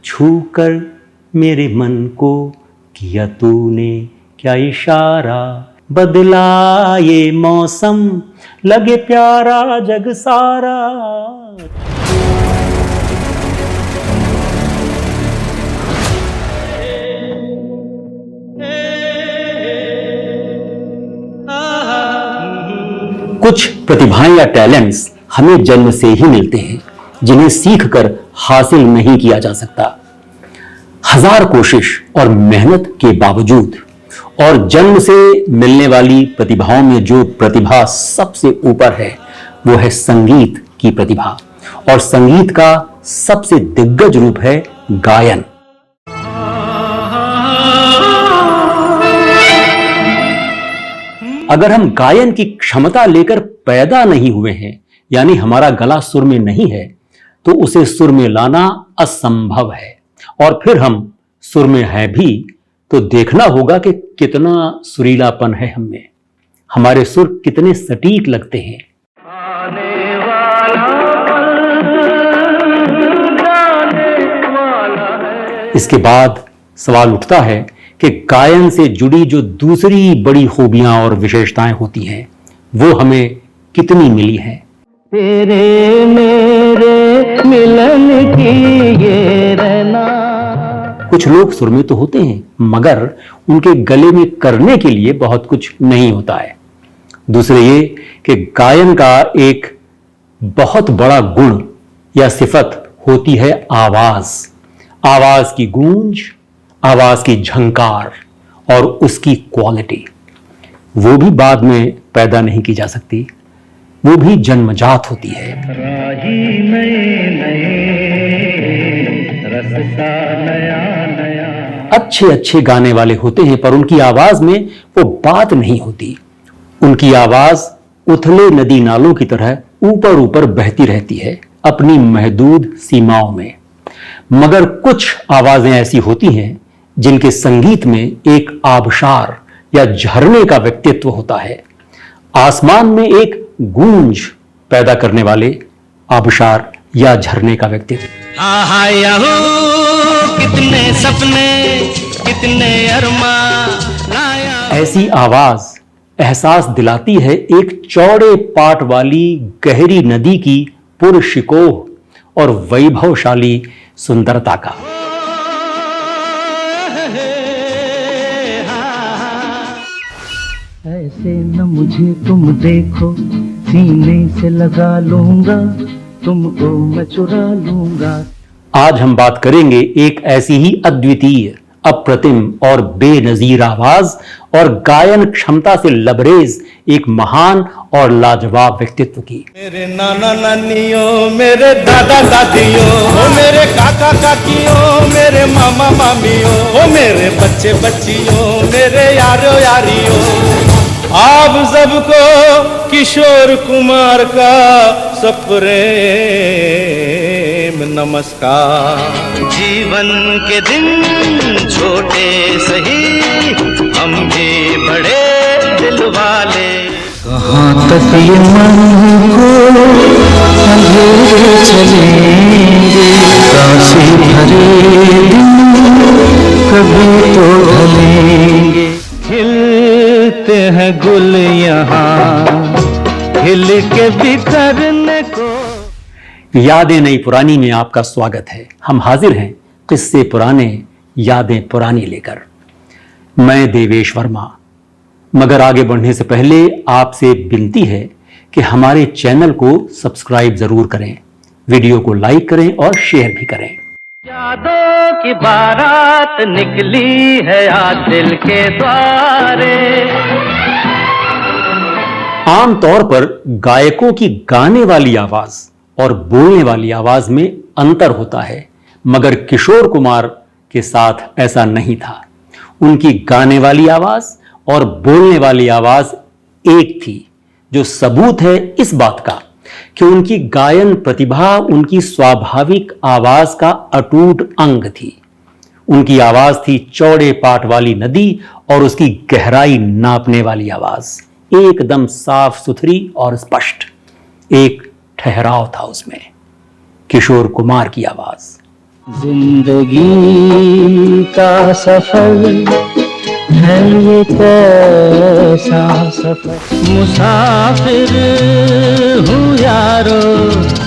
छूकर मेरे मन को किया तूने क्या इशारा, बदला ये मौसम लगे प्यारा जग सारा। कुछ प्रतिभाएं या टैलेंट्स हमें जन्म से ही मिलते हैं, जिन्हें सीखकर हासिल नहीं किया जा सकता। हजार कोशिश और मेहनत के बावजूद और जन्म से मिलने वाली प्रतिभाओं में जो प्रतिभा सबसे ऊपर है वो है संगीत की प्रतिभा, और संगीत का सबसे दिग्गज रूप है गायन। अगर हम गायन की क्षमता लेकर पैदा नहीं हुए हैं, यानी हमारा गला सुर में नहीं है, तो उसे सुर में लाना असंभव है। और फिर हम सुर में हैं भी तो देखना होगा कि कितना सुरीलापन है हम में, हमारे सुर कितने सटीक लगते हैं। आने वाला है। इसके बाद सवाल उठता है कि गायन से जुड़ी जो दूसरी बड़ी खूबियां और विशेषताएं होती हैं वो हमें कितनी मिली हैं। तेरे मेरे मिलन की ये रहना। कुछ लोग सुर में तो होते हैं मगर उनके गले में करने के लिए बहुत कुछ नहीं होता है। दूसरे ये कि गायन का एक बहुत बड़ा गुण या सिफत होती है आवाज, आवाज की गूंज, आवाज की झंकार और उसकी क्वालिटी। वो भी बाद में पैदा नहीं की जा सकती, वो भी जन्मजात होती है। अच्छे अच्छे गाने वाले होते हैं पर उनकी आवाज में वो बात नहीं होती। उनकी आवाज उथले नदी नालों की तरह ऊपर ऊपर बहती रहती है अपनी महदूद सीमाओं में। मगर कुछ आवाजें ऐसी होती हैं जिनके संगीत में एक आबशार या झरने का व्यक्तित्व होता है, आसमान में एक गूंज पैदा करने वाले आबशार या झरने का व्यक्तित्व। कितने सपने कितने अरमान। ऐसी आवाज एहसास दिलाती है एक चौड़े पाट वाली गहरी नदी की पुरशिकोह और वैभवशाली सुंदरता का। ऐसे न मुझे तुम देखो, सीने से लगा लूंगा, तुमको मैं चुरा लूंगा। आज हम बात करेंगे एक ऐसी ही अद्वितीय, अप्रतिम और बेनजीर आवाज और गायन क्षमता से लबरेज एक महान और लाजवाब व्यक्तित्व की। मेरे नाना नानियों, मेरे दादा दादियों, मेरे काका काकियों, मेरे मामा मामियों, मेरे बच्चे बच्चियों, मेरे यारो यारियों, आप सबको किशोर कुमार का सप्रेम नमस्कार। जीवन के दिन छोटे सही, हम भी बड़े दिल वाले। कहाँ तक ये मन को अंधेरे चलेंगे, काशी भरे दिन कभी तो ढलेंगे। खिलते हैं गुल यहाँ, खिल के बिखरने को। यादें नई पुरानी में आपका स्वागत है। हम हाजिर हैं किस्से पुराने यादें पुरानी लेकर। मैं देवेश वर्मा। मगर आगे बढ़ने से पहले आपसे विनती है कि हमारे चैनल को सब्सक्राइब जरूर करें, वीडियो को लाइक करें और शेयर भी करें। यादों की बारात निकली है आज दिल के द्वारे। आमतौर पर गायकों की गाने वाली आवाज और बोलने वाली आवाज में अंतर होता है, मगर किशोर कुमार के साथ ऐसा नहीं था। उनकी गाने वाली आवाज और बोलने वाली आवाज एक थी, जो सबूत है इस बात का कि उनकी गायन प्रतिभा उनकी स्वाभाविक आवाज का अटूट अंग थी। उनकी आवाज थी चौड़े पाट वाली नदी और उसकी गहराई नापने वाली आवाज, एकदम साफ सुथरी और स्पष्ट। एक ठहराव था उसमें। किशोर कुमार की आवाज जिंदगी का सफर है ये कैसा सफर, मुसाफिर हूँ यारो,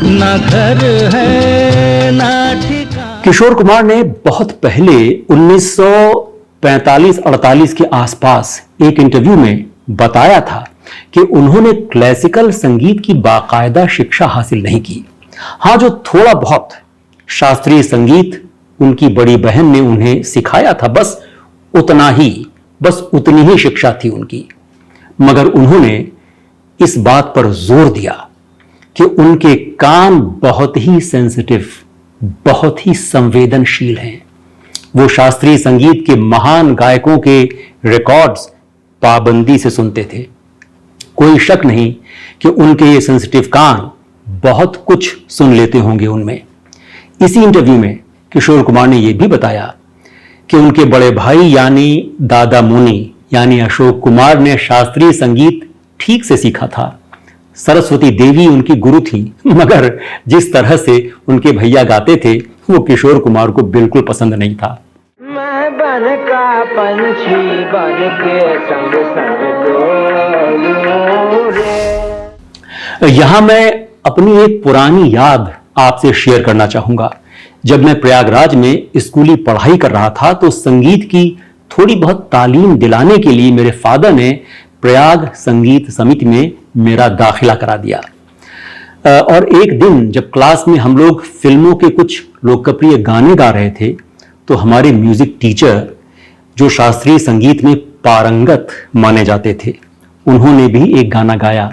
ना घर है ना ठिकाना। किशोर कुमार ने बहुत पहले 1945-48 के आसपास एक इंटरव्यू में बताया था कि उन्होंने क्लासिकल संगीत की बाकायदा शिक्षा हासिल नहीं की। हाँ, जो थोड़ा बहुत शास्त्रीय संगीत उनकी बड़ी बहन ने उन्हें सिखाया था, बस उतनी ही शिक्षा थी उनकी। मगर उन्होंने इस बात पर जोर दिया कि उनके कान बहुत ही सेंसिटिव, बहुत ही संवेदनशील हैं। वो शास्त्रीय संगीत के महान गायकों के रिकॉर्ड्स पाबंदी से सुनते थे। कोई शक नहीं कि उनके ये सेंसिटिव कान बहुत कुछ सुन लेते होंगे उनमें। इसी इंटरव्यू में किशोर कुमार ने यह भी बताया कि उनके बड़े भाई यानी दादा मुनि यानी अशोक कुमार ने शास्त्रीय संगीत ठीक से सीखा था। सरस्वती देवी उनकी गुरु थी, मगर जिस तरह से उनके भैया गाते थे वो किशोर कुमार को बिल्कुल पसंद नहीं था। मैं बन का पंछी बन के संग संग डोलूं रे। यहां मैं अपनी एक पुरानी याद आपसे शेयर करना चाहूंगा। जब मैं प्रयागराज में स्कूली पढ़ाई कर रहा था तो संगीत की थोड़ी बहुत तालीम दिलाने के लिए मेरे फादर ने प्रयाग संगीत समिति में मेरा दाखिला करा दिया। और एक दिन जब क्लास में हम लोग फिल्मों के कुछ लोकप्रिय गाने गा रहे थे तो हमारे म्यूजिक टीचर, जो शास्त्रीय संगीत में पारंगत माने जाते थे, उन्होंने भी एक गाना गाया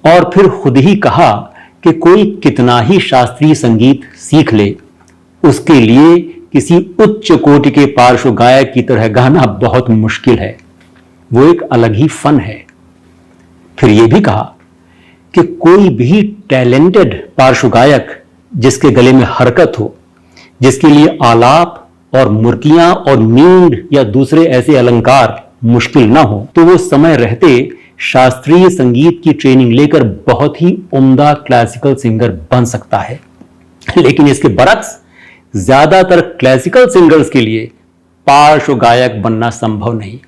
और फिर खुद ही कहा कि कोई कितना ही शास्त्रीय संगीत सीख ले, उसके लिए किसी उच्च कोटि के पार्श्व गायक की तरह गाना बहुत मुश्किल है, वो एक अलग ही फन है। फिर यह भी कहा कि कोई भी टैलेंटेड पार्श्व गायक जिसके गले में हरकत हो, जिसके लिए आलाप और मुर्कियां और मींड या दूसरे ऐसे अलंकार मुश्किल ना हो, तो वो समय रहते शास्त्रीय संगीत की ट्रेनिंग लेकर बहुत ही उम्दा क्लासिकल सिंगर बन सकता है। लेकिन इसके बरक्स ज्यादातर क्लासिकल सिंगर्स के लिए पार्श्व गायक बनना संभव नहीं।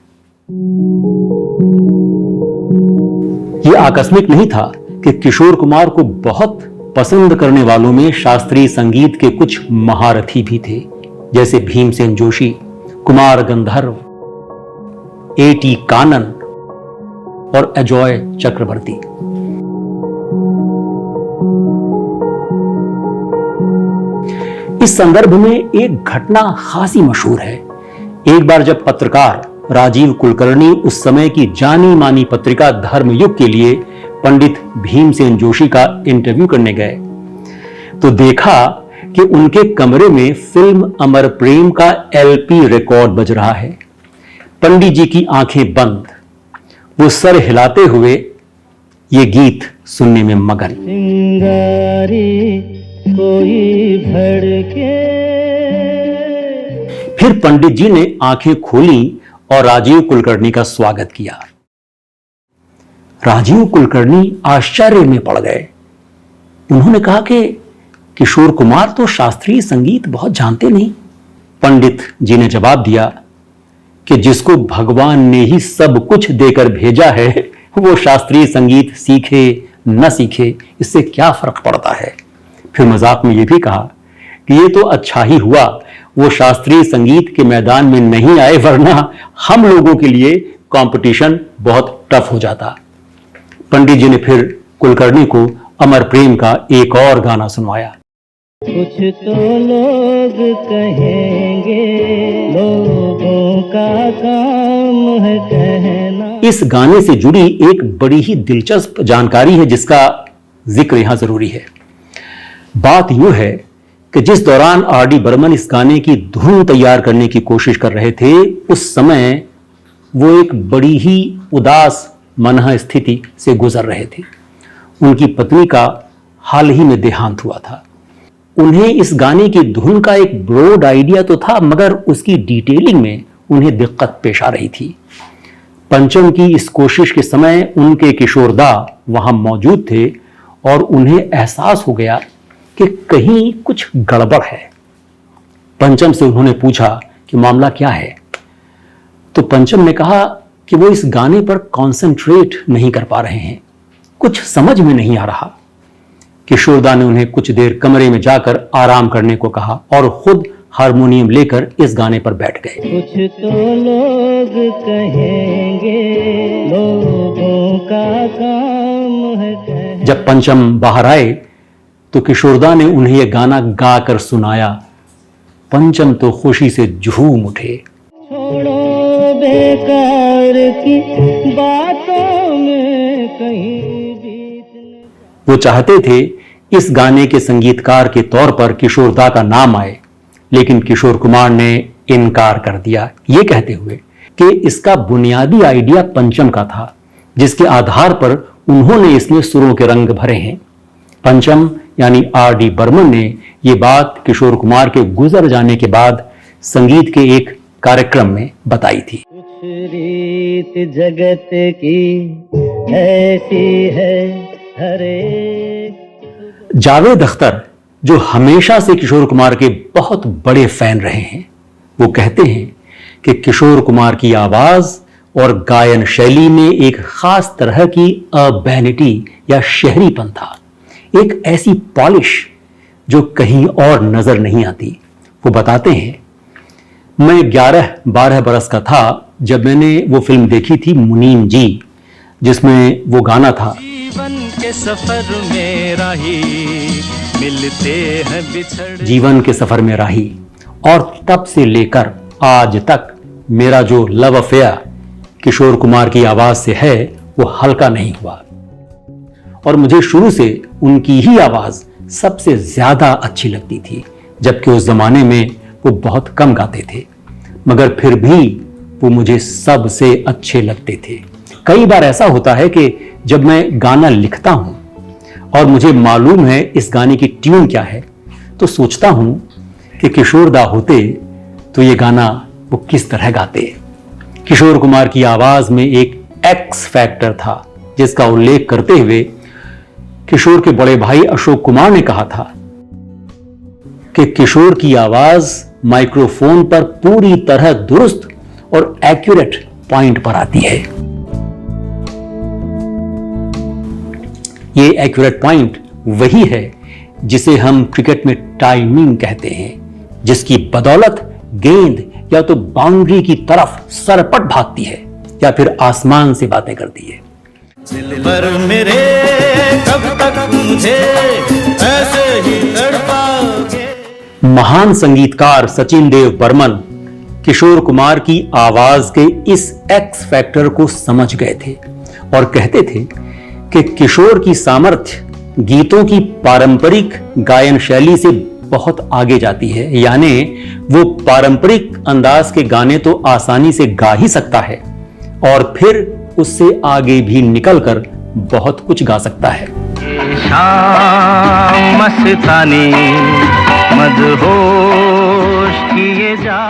यह आकस्मिक नहीं था कि किशोर कुमार को बहुत पसंद करने वालों में शास्त्रीय संगीत के कुछ महारथी भी थे, जैसे भीमसेन जोशी, कुमार गंधर्व, A.T. कानन और अजॉय चक्रवर्ती। इस संदर्भ में एक घटना खासी मशहूर है। एक बार जब पत्रकार राजीव कुलकर्णी उस समय की जानी मानी पत्रिका धर्मयुग के लिए पंडित भीमसेन जोशी का इंटरव्यू करने गए तो देखा कि उनके कमरे में फिल्म अमर प्रेम का LP रिकॉर्ड बज रहा है। पंडित जी की आंखें बंद, वो सर हिलाते हुए ये गीत सुनने में मगन। चिंगारी कोई भड़के। फिर पंडित जी ने आंखें खोली और राजीव कुलकर्णी का स्वागत किया। राजीव कुलकर्णी आश्चर्य में पड़ गए। उन्होंने कहा कि किशोर कुमार तो शास्त्रीय संगीत बहुत जानते नहीं। पंडित जी ने जवाब दिया कि जिसको भगवान ने ही सब कुछ देकर भेजा है वो शास्त्रीय संगीत सीखे न सीखे, इससे क्या फर्क पड़ता है। फिर मजाक में यह भी कहा कि ये तो अच्छा ही हुआ वो शास्त्रीय संगीत के मैदान में नहीं आए, वरना हम लोगों के लिए कंपटीशन बहुत टफ हो जाता। पंडित जी ने फिर कुलकर्णी को अमर प्रेम का एक और गाना सुनवाया। कुछ तो लोग कहेंगे लोगों का काम है कहना। इस गाने से जुड़ी एक बड़ी ही दिलचस्प जानकारी है जिसका जिक्र यहां जरूरी है। बात यूं है कि जिस दौरान R.D. बर्मन इस गाने की धुन तैयार करने की कोशिश कर रहे थे, उस समय वो एक बड़ी ही उदास मनह स्थिति से गुजर रहे थे। उनकी पत्नी का हाल ही में देहांत हुआ था। उन्हें इस गाने की धुन का एक ब्रॉड आइडिया तो था, मगर उसकी डिटेलिंग में उन्हें दिक्कत पेश आ रही थी। पंचम की इस कोशिश के समय उनके किशोरदा वहां मौजूद थे और उन्हें एहसास हो गया कि कहीं कुछ गड़बड़ है। पंचम से उन्होंने पूछा कि मामला क्या है। तो पंचम ने कहा कि वो इस गाने पर कॉन्सेंट्रेट नहीं कर पा रहे हैं, कुछ समझ में नहीं आ रहा। किशोरदा ने उन्हें कुछ देर कमरे में जाकर आराम करने को कहा और खुद हारमोनियम लेकर इस गाने पर बैठ गए। कुछ तो लोग कहेंगे, लोगों का काम है कहना। जब पंचम बाहर आए तो किशोरदा ने उन्हें यह गाना गाकर सुनाया। पंचम तो खुशी से झूम उठे। छोड़ो बेकार की बातों में कहीं बीत। वो चाहते थे इस गाने के संगीतकार के तौर पर किशोरदा का नाम आए, लेकिन किशोर कुमार ने इनकार कर दिया, ये कहते हुए कि इसका बुनियादी आइडिया पंचम का था, जिसके आधार पर उन्होंने इसमें सुरों के रंग भरे हैं। पंचम यानी आर.डी. बर्मन ने ये बात किशोर कुमार के गुजर जाने के बाद संगीत के एक कार्यक्रम में बताई थी। कुछ रीत जगत की ऐसी है, हरे जावेद अख्तर, जो हमेशा से किशोर कुमार के बहुत बड़े फैन रहे हैं, वो कहते हैं कि किशोर कुमार की आवाज और गायन शैली में एक खास तरह की अर्बैनिटी या शहरीपन था, एक ऐसी पॉलिश जो कहीं और नजर नहीं आती। वो बताते हैं, मैं 11-12 बरस का था जब मैंने वो फिल्म देखी थी मुनीम जी, जिसमें वो गाना था, जीवन के सफर में राही मिलते हैं बिछड़। जीवन के सफर में राही। और तब से लेकर आज तक मेरा जो लव अफेयर किशोर कुमार की आवाज से है वो हल्का नहीं हुआ। और मुझे शुरू से उनकी ही आवाज सबसे ज्यादा अच्छी लगती थी, जबकि उस जमाने में वो बहुत कम गाते थे, मगर फिर भी वो मुझे सबसे अच्छे लगते थे। कई बार ऐसा होता है कि जब मैं गाना लिखता हूं और मुझे मालूम है इस गाने की ट्यून क्या है, तो सोचता हूं कि किशोरदा होते तो ये गाना वो किस तरह गाते। किशोर कुमार की आवाज में एक एक्स फैक्टर था, जिसका उल्लेख करते हुए किशोर के बड़े भाई अशोक कुमार ने कहा था कि किशोर की आवाज माइक्रोफोन पर पूरी तरह दुरुस्त और एक्यूरेट पॉइंट पर आती है। ये एक्यूरेट पॉइंट वही है जिसे हम क्रिकेट में टाइमिंग कहते हैं, जिसकी बदौलत गेंद या तो बाउंड्री की तरफ सरपट भागती है या फिर आसमान से बातें करती है। दिल पर मेरे कब तक मुझे ऐसे ही तड़पाओगे। महान संगीतकार सचिन देव बर्मन किशोर कुमार की आवाज के इस एक्स फैक्टर को समझ गए थे और कहते थे कि किशोर की सामर्थ्य गीतों की पारंपरिक गायन शैली से बहुत आगे जाती है, यानी वो पारंपरिक अंदाज के गाने तो आसानी से गा ही सकता है और फिर उससे आगे भी निकलकर बहुत कुछ गा सकता है। शाम मस्तानी मदहोश किए जा,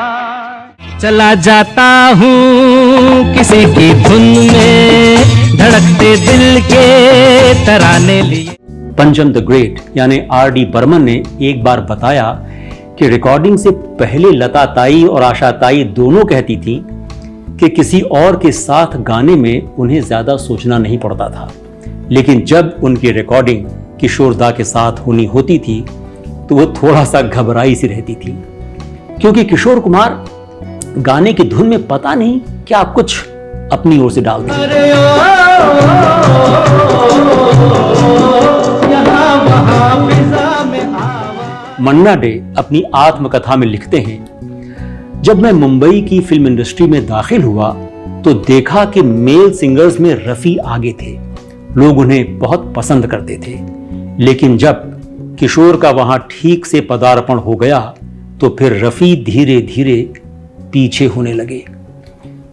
चला जाता हूँ किसी की धुन में, धड़कते दिल के तराने लिए। पंचम द ग्रेट यानी आर.डी. बर्मन ने एक बार बताया कि रिकॉर्डिंग से पहले लता ताई और आशा ताई दोनों कहती थी कि किसी और के साथ गाने में उन्हें ज्यादा सोचना नहीं पड़ता था, लेकिन जब उनकी रिकॉर्डिंग किशोरदा के साथ होनी होती थी तो वो थोड़ा सा घबराई सी रहती थी, क्योंकि किशोर कुमार गाने की धुन में पता नहीं क्या कुछ अपनी ओर से डालते थे। मन्ना डे अपनी आत्मकथा में लिखते हैं, जब मैं मुंबई की फिल्म इंडस्ट्री में दाखिल हुआ तो देखा कि मेल सिंगर्स में रफी आगे थे, लोग उन्हें बहुत पसंद करते थे, लेकिन जब किशोर का वहां ठीक से पदार्पण हो गया तो फिर रफी धीरे धीरे पीछे होने लगे,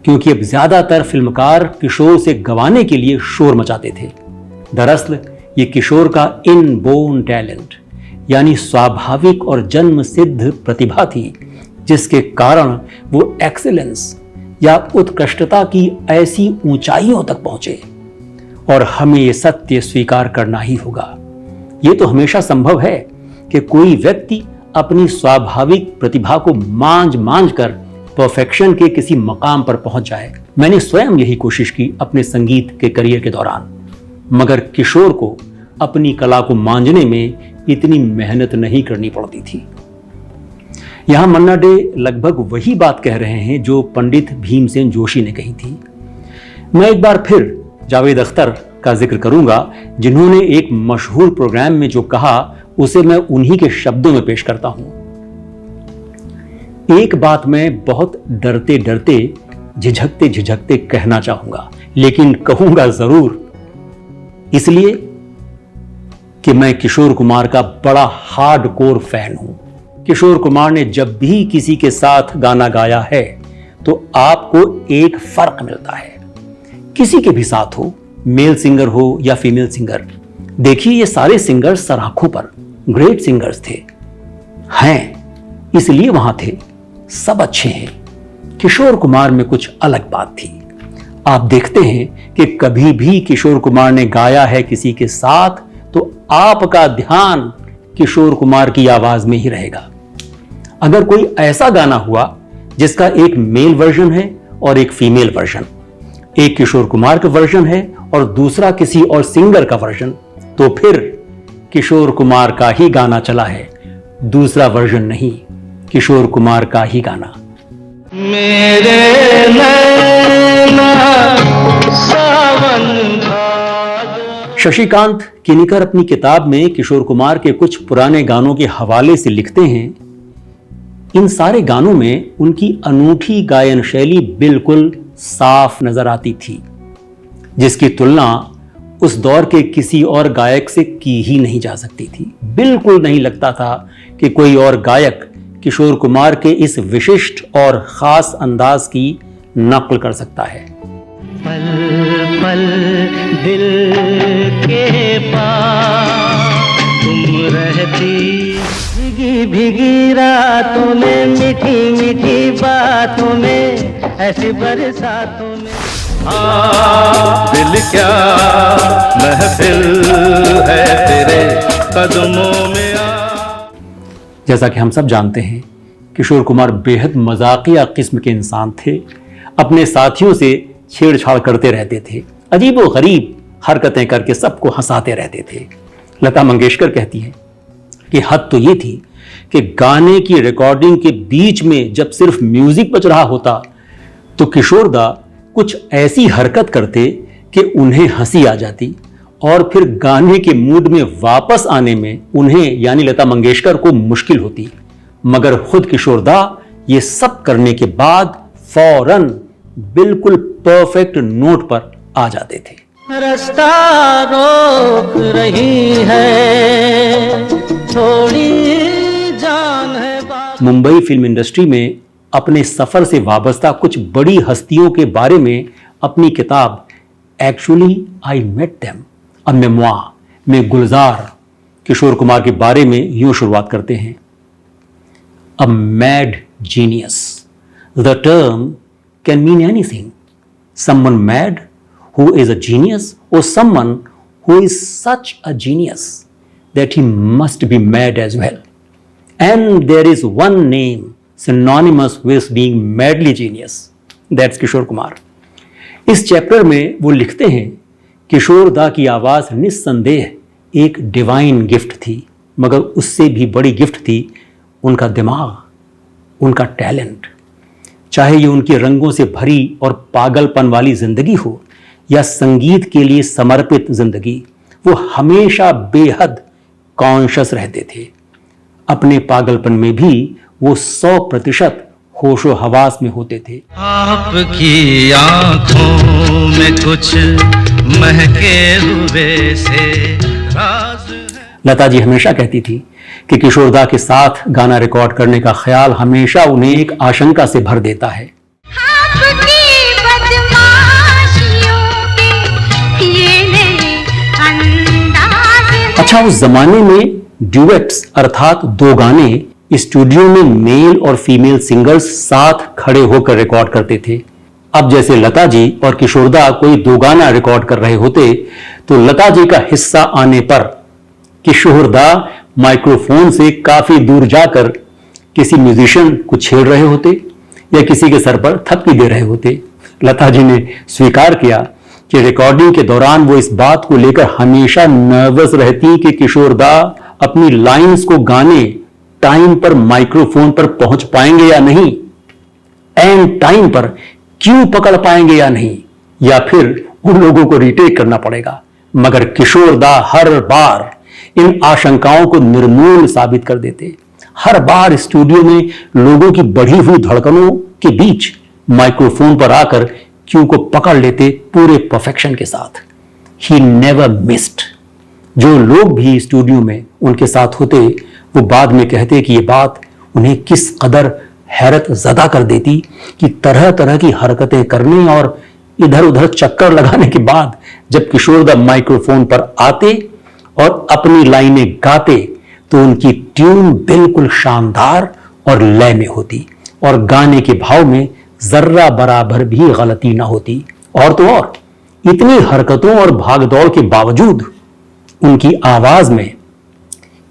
क्योंकि अब ज्यादातर फिल्मकार किशोर से गवाने के लिए शोर मचाते थे। दरअसल ये किशोर का इनबोर्न टैलेंट यानी स्वाभाविक और जन्म सिद्ध प्रतिभा थी, जिसके कारण वो एक्सीलेंस या उत्कृष्टता की ऐसी ऊंचाइयों तक पहुंचे। और हमें ये सत्य स्वीकार करना ही होगा। ये तो हमेशा संभव है कि कोई व्यक्ति अपनी स्वाभाविक प्रतिभा को मांझ मांझ कर परफेक्शन के किसी मकाम पर पहुंच जाए। मैंने स्वयं यही कोशिश की अपने संगीत के करियर के दौरान, मगर किशोर को अपनी कला को मांझने में इतनी मेहनत नहीं करनी पड़ती थी। यहां मन्ना डे लगभग वही बात कह रहे हैं जो पंडित भीमसेन जोशी ने कही थी। मैं एक बार फिर जावेद अख्तर का जिक्र करूंगा, जिन्होंने एक मशहूर प्रोग्राम में जो कहा उसे मैं उन्हीं के शब्दों में पेश करता हूं। एक बात मैं बहुत डरते डरते, झिझकते झिझकते कहना चाहूंगा, लेकिन कहूंगा जरूर, इसलिए कि मैं किशोर कुमार का बड़ा हार्डकोर फैन हूं। किशोर कुमार ने जब भी किसी के साथ गाना गाया है तो आपको एक फर्क मिलता है, किसी के भी साथ हो, मेल सिंगर हो या फीमेल सिंगर। देखिए, ये सारे सिंगर्स सराखों पर ग्रेट सिंगर्स थे, हैं, इसलिए वहां थे, सब अच्छे हैं। किशोर कुमार में कुछ अलग बात थी। आप देखते हैं कि कभी भी किशोर कुमार ने गाया है किसी के साथ तो आपका ध्यान किशोर कुमार की आवाज में ही रहेगा। अगर कोई ऐसा गाना हुआ जिसका एक मेल वर्जन है और एक फीमेल वर्जन, एक किशोर कुमार का वर्जन है और दूसरा किसी और सिंगर का वर्जन, तो फिर किशोर कुमार का ही गाना चला है, दूसरा वर्जन नहीं, किशोर कुमार का ही गाना। मेरे नैना सावन भादो। शशिकांत किनीकर अपनी किताब में किशोर कुमार के कुछ पुराने गानों के हवाले से लिखते हैं, इन सारे गानों में उनकी अनूठी गायन शैली बिल्कुल साफ नजर आती थी, जिसकी तुलना उस दौर के किसी और गायक से की ही नहीं जा सकती थी। बिल्कुल नहीं लगता था कि कोई और गायक किशोर कुमार के इस विशिष्ट और खास अंदाज की नकल कर सकता है। पल पल दिल के पास तुम रहती, भीगी भीगी रातों में, मीठी मीठी बातों में, ऐसी बरसातों में। दिल क्या महफिल है तेरे कदमों में। जैसा कि हम सब जानते हैं, किशोर कुमार बेहद मजाकिया किस्म के इंसान थे। अपने साथियों से छेड़छाड़ करते रहते थे, अजीब व गरीब हरकतें करके सबको हंसाते रहते थे। लता मंगेशकर कहती हैं कि हद तो ये थी कि गाने की रिकॉर्डिंग के बीच में जब सिर्फ म्यूजिक बज रहा होता तो किशोरदा कुछ ऐसी हरकत करते कि उन्हें हंसी आ जाती और फिर गाने के मूड में वापस आने में उन्हें यानी लता मंगेशकर को मुश्किल होती, मगर खुद किशोरदा ये सब करने के बाद फौरन बिल्कुल परफेक्ट नोट पर आ जाते थे। रास्ता रोक रही है, थोड़ी जान है बात। मुंबई फिल्म इंडस्ट्री में अपने सफर से वाबस्ता कुछ बड़ी हस्तियों के बारे में अपनी किताब actually I met them a memoir में गुलजार किशोर कुमार के बारे में यूं शुरुआत करते हैं। A mad genius, the term can mean anything, someone mad who is a genius or someone who is such a genius that he must be mad as well. And there is one name synonymous with being madly genius. That's Kishore Kumar. इस chapter में वो लिखते हैं, किशोर दा की आवाज़ निस्संदेह एक डिवाइन गिफ्ट थी, मगर उससे भी बड़ी गिफ्ट थी उनका दिमाग, उनका टैलेंट। चाहे ये उनके रंगों से भरी और पागलपन वाली जिंदगी हो या संगीत के लिए समर्पित जिंदगी, वो हमेशा बेहद कॉन्शियस रहते थे। अपने पागलपन में भी वो 100% होशो हवास में होते थे। आपकी आंखों में कुछ महके हुए से राज है। लता जी हमेशा कहती थी कि किशोरदा के साथ गाना रिकॉर्ड करने का ख्याल हमेशा उन्हें एक आशंका से भर देता है। अच्छा, उस जमाने में ड्यूएट्स अर्थात दो गाने स्टूडियो में मेल और फीमेल सिंगर्स साथ खड़े होकर रिकॉर्ड करते थे। अब जैसे लता जी और किशोरदा कोई दो गाना रिकॉर्ड कर रहे होते तो लता जी का हिस्सा आने पर किशोरदा माइक्रोफोन से काफी दूर जाकर किसी म्यूजिशियन को छेड़ रहे होते या किसी के सर पर थप्पी दे रहे होते। लता जी ने स्वीकार किया कि रिकॉर्डिंग के दौरान वो इस बात को लेकर हमेशा नर्वस रहती कि किशोर दा अपनी लाइंस को गाने टाइम पर माइक्रोफोन पर पहुंच पाएंगे या नहीं, एंड टाइम पर क्यों पकड़ पाएंगे या नहीं, या फिर उन लोगों को रिटेक करना पड़ेगा। मगर किशोर दा हर बार इन आशंकाओं को निर्मूल साबित कर देते। हर बार स्टूडियो में लोगों की बढ़ी हुई धड़कनों के बीच माइक्रोफोन पर आकर क्यू को पकड़ लेते पूरे परफेक्शन के साथ। He never missed. जो लोग भी स्टूडियो में उनके साथ होते वो बाद में कहते कि ये बात उन्हें किस कदर हैरत ज़दा कर देती कि तरह तरह की हरकतें करने और इधर उधर चक्कर लगाने के बाद जब किशोर दा माइक्रोफोन पर आते और अपनी लाइनें गाते तो उनकी ट्यून बिल्कुल शानदार और लय में होती और गाने के भाव में जर्रा बराबर भी गलती ना होती। और तो और इतनी हरकतों और भागदौड़ के बावजूद उनकी आवाज में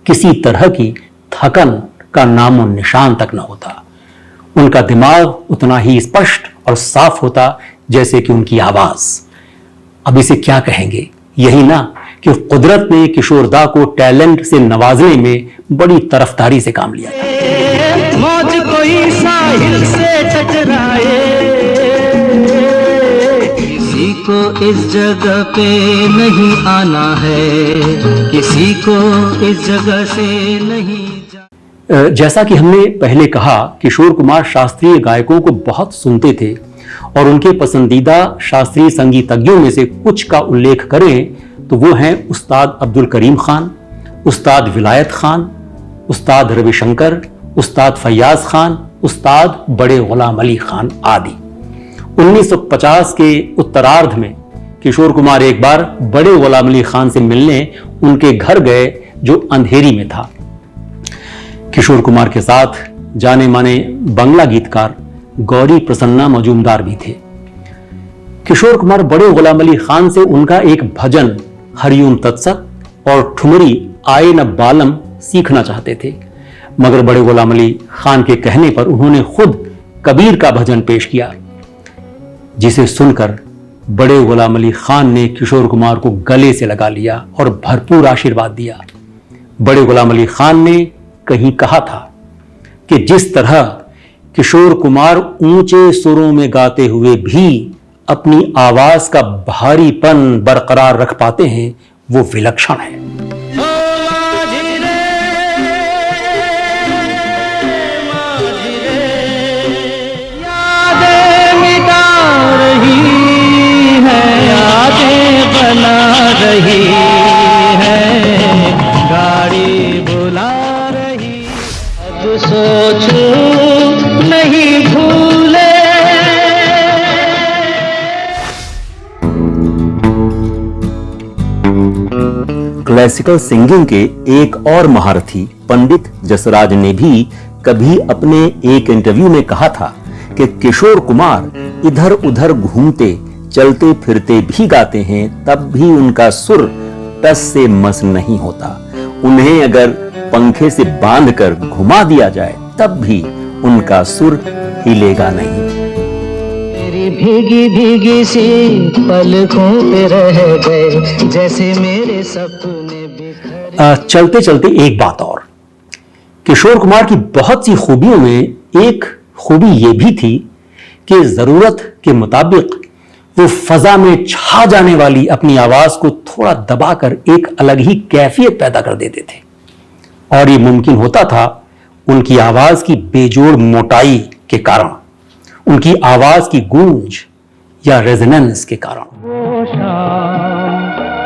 किसी तरह की थकन का नामो निशान तक न होता। उनका दिमाग उतना ही स्पष्ट और साफ होता जैसे कि उनकी आवाज। अब इसे क्या कहेंगे, यही ना कि कुदरत ने किशोर दा को टैलेंट से नवाजने में बड़ी तरफदारी से काम लिया। मौज कोई साहिल से टकराए, किसी को इस जगह पे नहीं आना है, किसी को इस जगह से नहीं जैसा कि हमने पहले कहा, किशोर कुमार शास्त्रीय गायकों को बहुत सुनते थे और उनके पसंदीदा शास्त्रीय संगीतज्ञों में से कुछ का उल्लेख करें तो वो हैं उस्ताद अब्दुल करीम खान, उस्ताद विलायत खान, उस्ताद रविशंकर, उस्ताद फैयाज खान, उस्ताद बड़े गुलाम अली खान आदि। 1950 के उत्तरार्ध में किशोर कुमार एक बार बड़े गुलाम अली खान से मिलने उनके घर गए जो अंधेरी में था। किशोर कुमार के साथ जाने माने बंगला गीतकार गौरी प्रसन्ना मजूमदार भी थे। किशोर कुमार बड़े गुलाम अली खान से उनका एक भजन हरिओम तत्सत और ठुमरी आए न बालम सीखना चाहते थे, मगर बड़े गुलाम अली खान के कहने पर उन्होंने खुद कबीर का भजन पेश किया, जिसे सुनकर बड़े गुलाम अली खान ने किशोर कुमार को गले से लगा लिया और भरपूर आशीर्वाद दिया। बड़े गुलाम अली खान ने कहीं कहा था कि जिस तरह किशोर कुमार ऊंचे सुरों में गाते हुए भी अपनी आवाज का भारीपन बरकरार रख पाते हैं, वो विलक्षण है। यादें मिटा रही है, यादें बना रही है, गाड़ी बुला रही, अब सोचो नहीं भूले। क्लासिकल सिंगिंग के एक और महारथी पंडित जसराज ने भी कभी अपने एक इंटरव्यू में कहा था कि किशोर कुमार इधर उधर घूमते चलते फिरते भी गाते हैं, तब भी उनका सुर टस से मस नहीं होता। उन्हें अगर पंखे से बांधकर घुमा दिया जाए तब भी उनका सुर हिलेगा नहीं। मेरी भीगी भीगी सी पलकों पे रह गए जैसे मेरे सपने बिखरे। चलते चलते एक बात और, किशोर कुमार की बहुत सी खूबियों में एक खूबी ये भी थी कि जरूरत के मुताबिक वो फजा में छा जाने वाली अपनी आवाज को थोड़ा दबाकर एक अलग ही कैफियत पैदा कर देते थे, और ये मुमकिन होता था उनकी आवाज की बेजोड़ मोटाई के कारण, उनकी आवाज की गूंज या रेजोनेंस के कारण। वो शाम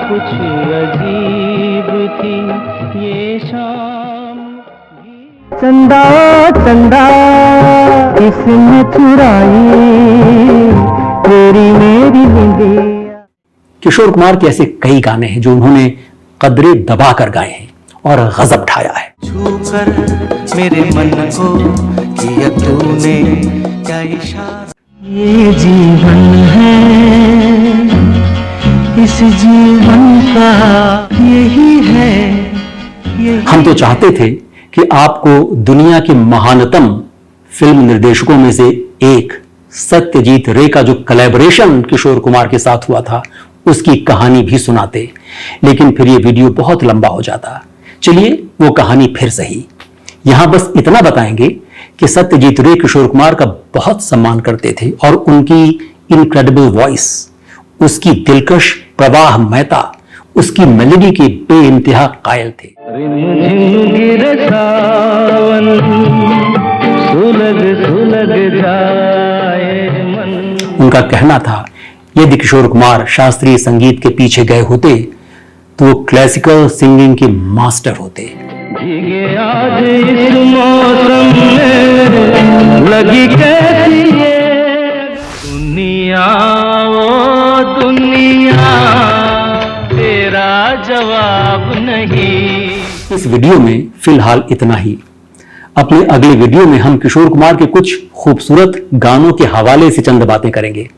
कुछ अजीब थी, ये शाम चंदा चंदा इसने चुराई तेरी मेरी निंदिया। किशोर कुमार के ऐसे कई गाने हैं जो उन्होंने कदरे दबा कर गाए हैं और गजब ढाया है। छूकर मेरे मन को किया तूने क्या इशारा, ये जीवन है, इस जीवन का यही है, हम तो चाहते थे कि आपको दुनिया के महानतम फिल्म निर्देशकों में से एक सत्यजीत रे का जो कोलैबोरेशन किशोर कुमार के साथ हुआ था उसकी कहानी भी सुनाते, लेकिन फिर ये वीडियो बहुत लंबा हो जाता। चलिए वो कहानी फिर सही। यहां बस इतना बताएंगे कि सत्यजीत रे किशोर कुमार का बहुत सम्मान करते थे और उनकी इनक्रेडिबल वॉइस, उसकी दिलकश प्रवाहमयता, उसकी मेलोडी के बेइंतहा कायल थे। उनका कहना था यदि किशोर कुमार शास्त्रीय संगीत के पीछे गए होते तो वो क्लासिकल सिंगिंग के मास्टर होते। आज इस मौसम में लगी कैसी ये दुनिया, ओ दुनिया तेरा जवाब नहीं। इस वीडियो में फिलहाल इतना ही। अपने अगले वीडियो में हम किशोर कुमार के कुछ खूबसूरत गानों के हवाले से चंद बातें करेंगे।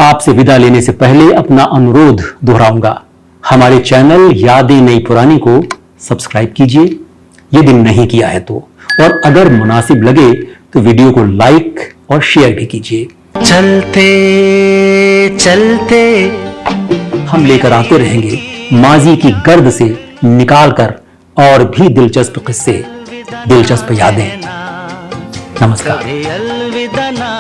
आपसे विदा लेने से पहले अपना अनुरोध दोहराऊंगा, हमारे चैनल यादें नई पुरानी को सब्सक्राइब कीजिए यदि नहीं किया है तो, और अगर मुनासिब लगे तो वीडियो को लाइक और शेयर भी कीजिए। चलते चलते हम लेकर आते रहेंगे माजी की गर्द से निकालकर और भी दिलचस्प किस्से, दिलचस्प यादें। नमस्कार। अलविदा ना